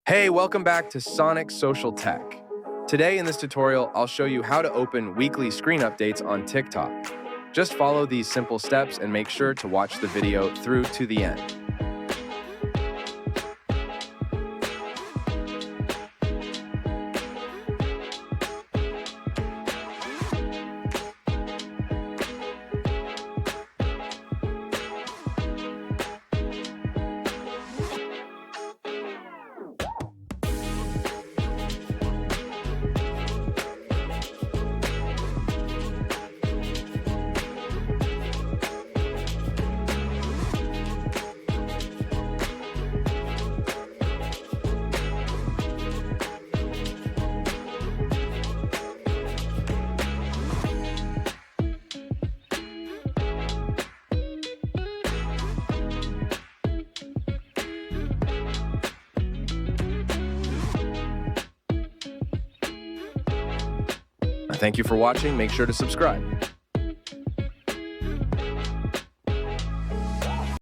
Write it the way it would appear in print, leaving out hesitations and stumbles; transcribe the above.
Hey, welcome back to Sonic Social Tech. Today in this tutorial, I'll show you how to open weekly screen updates on TikTok. Just follow these simple steps and make sure to watch the video through to the end. Thank you for watching. Make sure to subscribe.